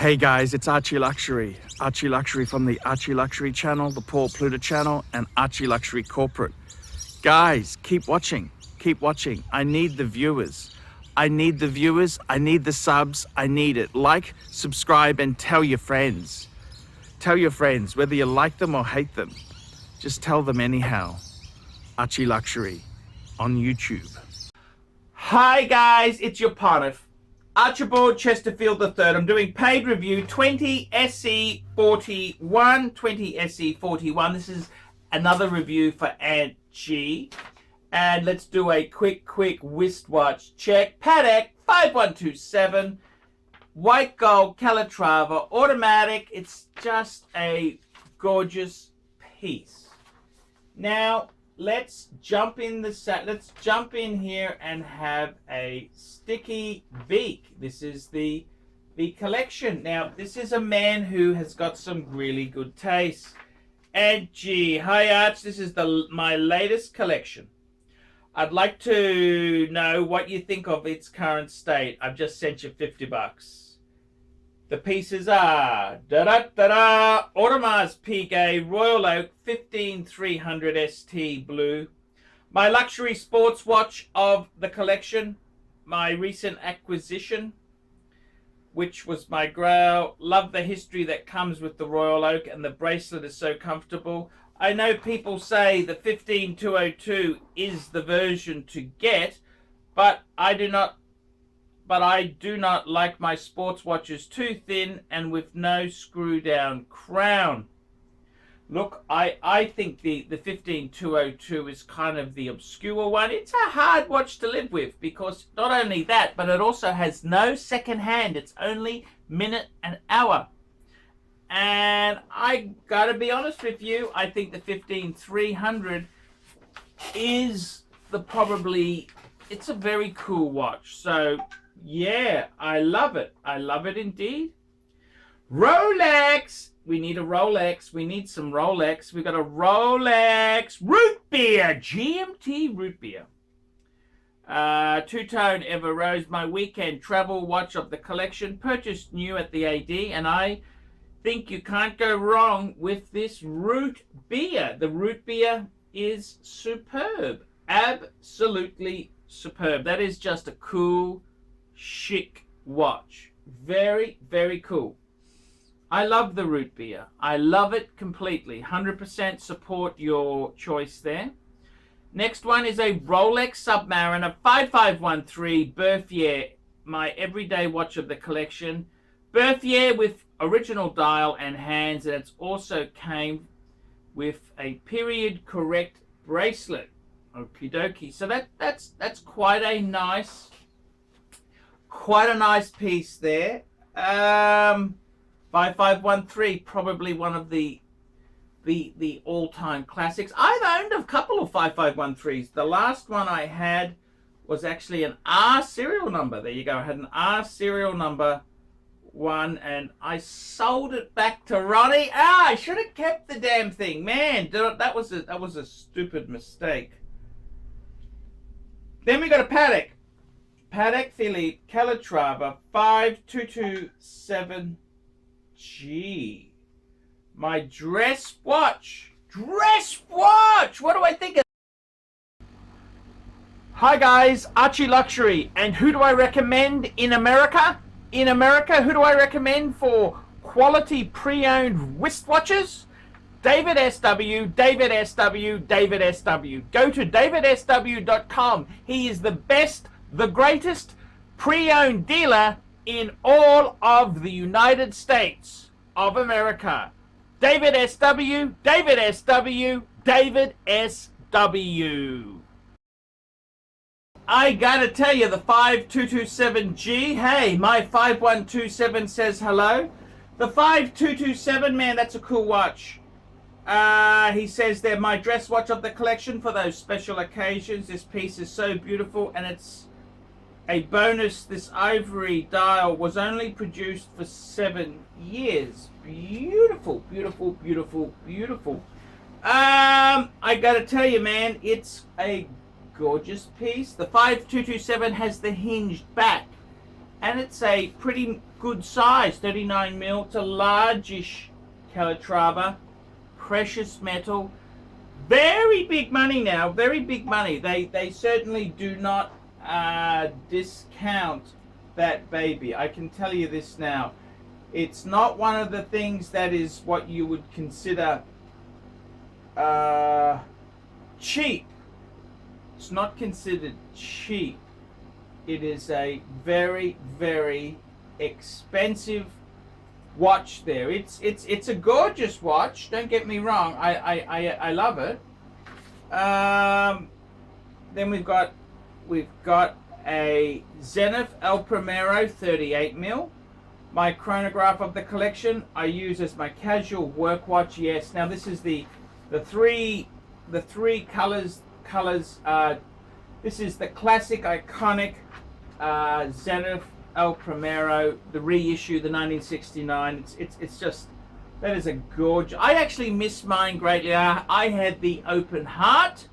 Hey guys, it's ArchieLuxury. ArchieLuxury from the ArchieLuxury channel, the Paul Pluta channel, and ArchieLuxury corporate. Guys, keep watching. Keep watching. I need the viewers. I need the viewers. I need the subs. I need it. Like, subscribe, and tell your friends. Tell your friends, whether you like them or hate them. Just tell them anyhow. ArchieLuxury on YouTube. Hi guys, it's your partner, Archibald Chesterfield III. I'm doing paid review 20 SE41. 20 SE41. This is another review for Archie. And let's do a quick wristwatch check. Patek 5127. White gold Calatrava automatic. It's just a gorgeous piece. Now let's jump in let's jump in here and have a sticky beak. This is the collection. Now this is a man who has got some really good taste. Archie, hi Arch, this is my latest collection. I'd like to know what you think of its current state. I've just sent you $50. The pieces are Organise Piguet Royal Oak 15300 ST Blue. My luxury sports watch of the collection. My recent acquisition, which was my Grail. Love the history that comes with the Royal Oak, and the bracelet is so comfortable. I know people say the 15202 is the version to get, but I do not like my sports watches too thin and with no screw down crown. Look, I think the 15202 is kind of the obscure one. It's a hard watch to live with because not only that, but it also has no second hand. It's only minute and hour. And I gotta be honest with you, I think the 15300 is it's a very cool watch. So yeah, I love it. I love it indeed. Rolex. We need a Rolex. We need some Rolex. We got a Rolex root beer. GMT root beer. Two-tone Ever Rose. My weekend travel watch of the collection. Purchased new at the AD. And I think you can't go wrong with this root beer. The root beer is superb. Absolutely superb. That is just a cool, chic watch. Very, very cool. I love the root beer. I love it completely. 100% support your choice there. Next one is a Rolex Submariner 5513 Berthier, my everyday watch of the collection. Berthier with original dial and hands, and it's also came with a period correct bracelet. Okie dokie. So that's quite a nice piece there. 5513, probably one of the all-time classics. I've owned a couple of 5513s. The last one I had was actually an R serial number. There you go. I had an R serial number one, and I sold it back to Ronnie. I should have kept the damn thing, man. That was a stupid mistake. Then we got a Patek Philippe Calatrava 5227G. My dress watch. What do I think of? Hi guys, ArchieLuxury. And who do I recommend in America? In America, who do I recommend for quality pre-owned wristwatches? David SW. Go to davidsw.com. He is the best, the greatest pre-owned dealer in all of the United States of America. David SW. I gotta tell you, the 5227G, hey, my 5127 says hello. The 5227, man, that's a cool watch. He says they're my dress watch of the collection for those special occasions. This piece is so beautiful, and it's a bonus. This ivory dial was only produced for 7 years. Beautiful. I gotta tell you, man, it's a gorgeous piece. The 5227 has the hinged back. and it's a pretty good size, 39mm. It's a largish Calatrava, precious metal. Very big money now, very big money. They certainly do not discount that baby. I can tell you this now. It's not one of the things that is what you would consider cheap. It's not considered cheap. It is a very, very expensive watch there. It's a gorgeous watch, don't get me wrong. I love it. Then we've got a Zenith El Primero 38mm. My chronograph of the collection I use as my casual work watch. Yes, now this is the three colors. This is the classic iconic Zenith El Primero, the reissue, the 1969. It's just, that is a gorgeous. I actually miss mine greatly. I had the open heart,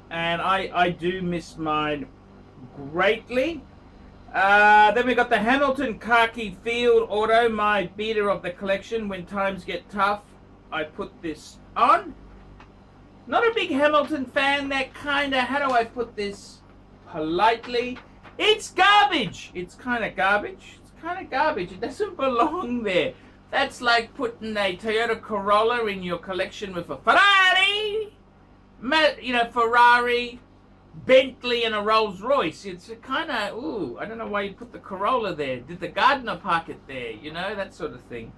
and I do miss mine greatly. Then we got the Hamilton Khaki Field Auto, my beater of the collection. When times get tough, I put this on. Not a big Hamilton fan. That kind of, how do I put this politely? It's garbage. It's kind of garbage. It's kind of garbage. It doesn't belong there. That's like putting a Toyota Corolla in your collection with a Ferrari, Ferrari, Bentley, and a Rolls Royce. It's kind of, ooh, I don't know why you put the Corolla there. Did the gardener park it there? That sort of thing.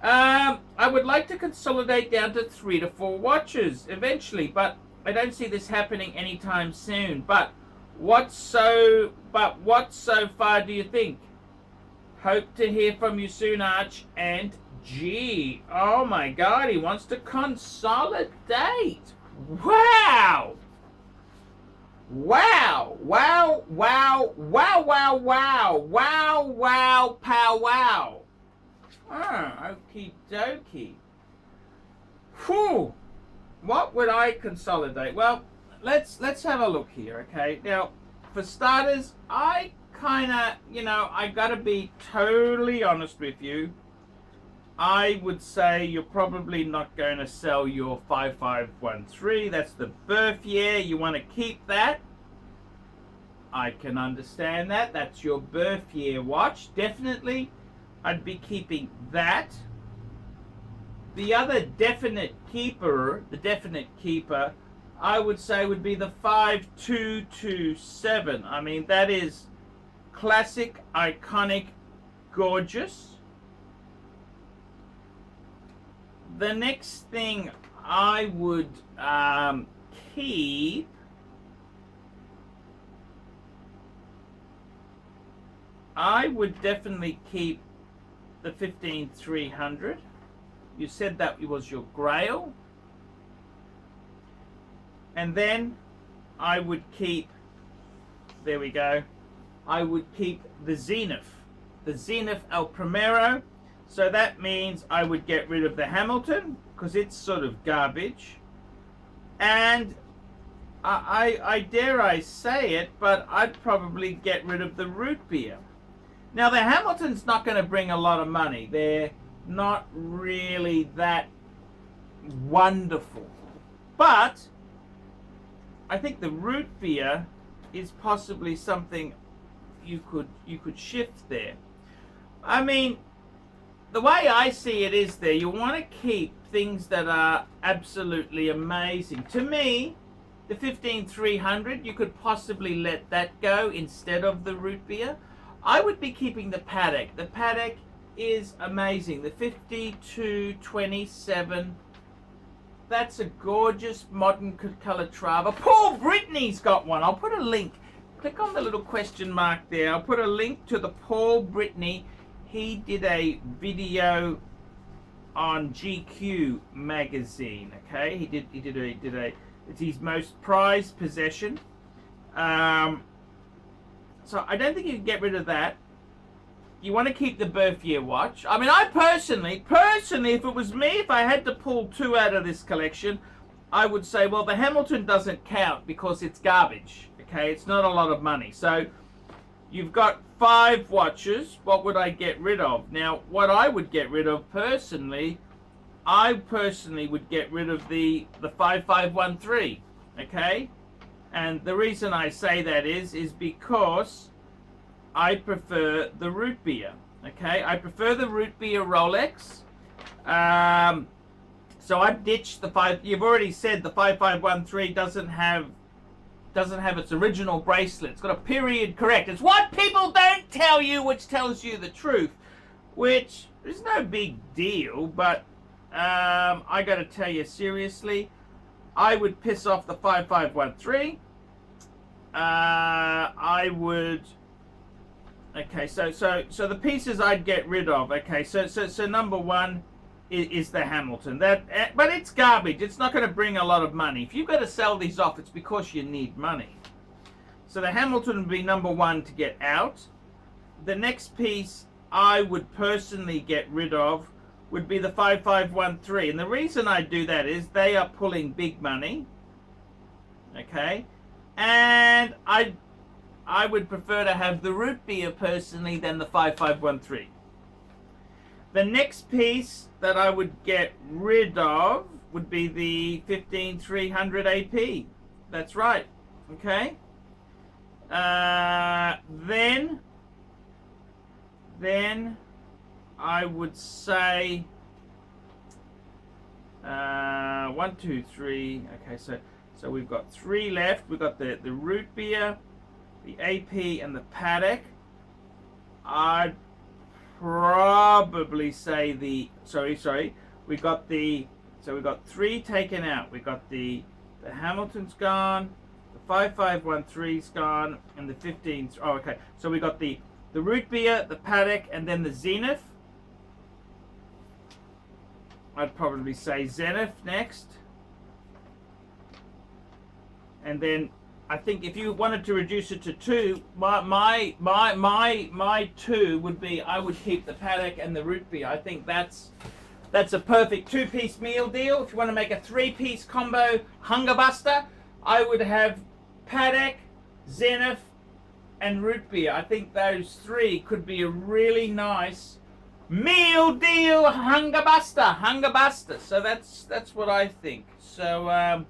I would like to consolidate down to 3 to 4 watches eventually, but I don't see this happening anytime soon. But what so far do you think? Hope to hear from you soon, Arch. And G. Oh my God, he wants to consolidate. Wow. Wow, wow, wow, wow, wow, wow, wow, wow, pow, wow. Okie dokie. Whew. What would I consolidate? Well, let's have a look here, okay? Now, for starters, I kind of, I gotta be totally honest with you. I would say you're probably not going to sell your 5513. That's the birth year. You want to keep that. I can understand that. That's your birth year watch. Definitely, I'd be keeping that. The other definite keeper, I would say would be the 5227. I mean, that is classic, iconic, gorgeous. The next thing I would keep, I would definitely keep the 15300. You said that was your grail. And then I would keep, there we go, I would keep the Zenith El Primero. So that means I would get rid of the Hamilton, because it's sort of garbage. And I dare I say it, but I'd probably get rid of the root beer. Now the Hamilton's not going to bring a lot of money. They're not really that wonderful. But I think the root beer is possibly something you could shift there. I mean, the way I see it is there, you want to keep things that are absolutely amazing. To me, the 15300, you could possibly let that go instead of the root beer. I would be keeping the Paddock. The Paddock is amazing. The 5227, that's a gorgeous modern Calatrava. Paul Brittany's got one. I'll put a link. Click on the little question mark there. I'll put a link to the Paul Brittany. He did a video on GQ magazine. Okay, he did a. It's his most prized possession. So I don't think you can get rid of that. You want to keep the birth year watch. I mean, I personally, if it was me, if I had to pull 2 out of this collection, I would say, well, the Hamilton doesn't count because it's garbage. Okay, it's not a lot of money. So you've got 5 watches. What would I get rid of? Now, what I would get rid of personally, I personally would get rid of the 5513, okay? And the reason I say that is because I prefer the root beer, okay? I prefer the root beer Rolex. So I've ditched the 5. You've already said the 5513 doesn't have its original bracelet. It's got a period correct. It's what people don't tell you, which tells you the truth, which is no big deal. But I got to tell you seriously, I would piss off the 5513. I would. Okay, so the pieces I'd get rid of. Okay, so number 1 is the Hamilton. But it's garbage. It's not going to bring a lot of money. If you've got to sell these off, it's because you need money. So the Hamilton would be number 1 to get out. The next piece I would personally get rid of would be the 5513. And the reason I do that is they are pulling big money. Okay? And I would prefer to have the root beer personally than the 5513. The next piece that I would get rid of would be the 15300 AP. That's right. Okay. Then I would say 1, 2, 3. Okay, so we've got 3 left. We've got the root beer, the AP, and the Paddock. I'd probably say we've got 3 taken out. We've got the Hamilton's gone, the 5513's gone, and the 15. Oh, okay. So we got the root beer, the Paddock, and then the Zenith. I'd probably say Zenith next, and then I think if you wanted to reduce it to 2, my 2 would be I would keep the Paddock and the root beer. I think that's a perfect 2-piece meal deal. If you want to make a 3-piece combo hunger buster, I would have Paddock, Zenith, and root beer. I think those 3 could be a really nice meal deal hunger buster. So that's what I think. So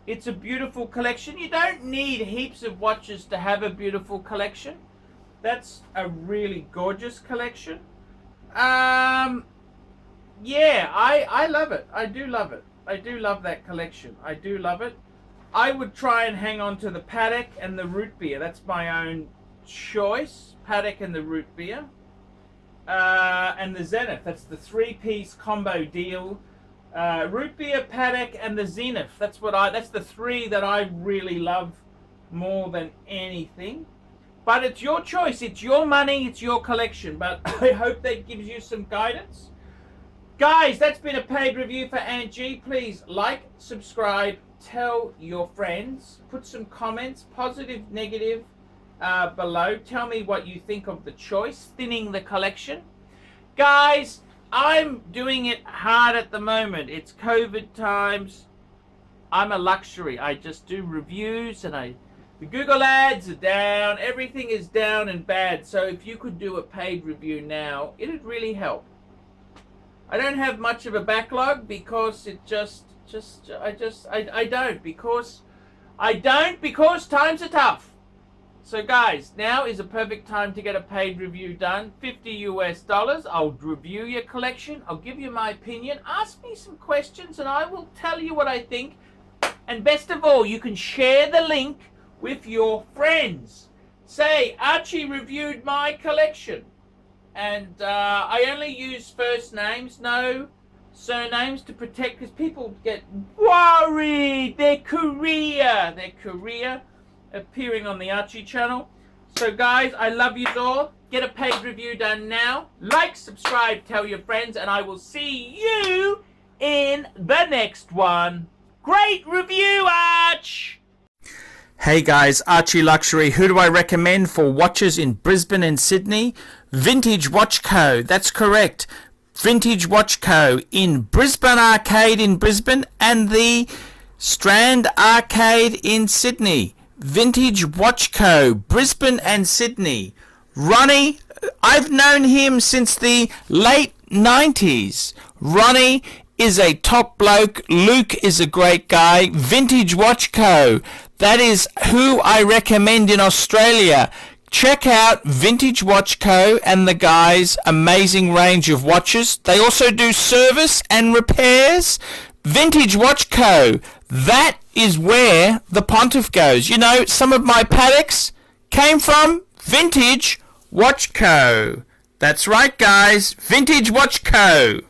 it's a beautiful collection. You don't need heaps of watches to have a beautiful collection. That's a really gorgeous collection. Yeah, I love it. I do love it. I do love that collection. I do love it. I would try and hang on to the Paddock and the root beer. That's my own choice. Paddock and the root beer. And the Zenith. That's the 3-piece combo deal. Root beer, Paddock, and the Zenith. That's the 3 that I really love more than anything. But it's your choice. It's your money. It's your collection. But I hope that gives you some guidance. Guys, that's been a paid review for Aunt G. Please like, subscribe, tell your friends, put some comments, positive, negative, below. Tell me what you think of the choice, thinning the collection. Guys, I'm doing it hard at the moment. It's COVID times. I'm a luxury. I just do reviews, and the Google ads are down. Everything is down and bad. So if you could do a paid review now, it'd really help. I don't have much of a backlog because it I don't because times are tough. So guys, now is a perfect time to get a paid review done. $50 US. I'll review your collection. I'll give you my opinion. Ask me some questions and I will tell you what I think. And best of all, you can share the link with your friends. Say, Archie reviewed my collection. And I only use first names, no surnames, to protect, because people get worried. Their career appearing on the Archie channel. So guys, I love you all. Get a paid review done now. Like, subscribe, tell your friends, and I will see you in the next one. Great review, Arch! Hey guys, ArchieLuxury. Who do I recommend for watches in Brisbane and Sydney? Vintage Watch Co. That's correct. Vintage Watch Co. in Brisbane Arcade in Brisbane and the Strand Arcade in Sydney. Vintage Watch Co., Brisbane and Sydney. Ronnie, I've known him since the late 90s. Ronnie is a top bloke. Luke is a great guy. Vintage Watch Co., that is who I recommend in Australia. Check out Vintage Watch Co. and the guys' amazing range of watches. They also do service and repairs. Vintage Watch Co., that is where the Pontiff goes. You know, some of my Pateks came from Vintage Watch Co. That's right, guys. Vintage Watch Co.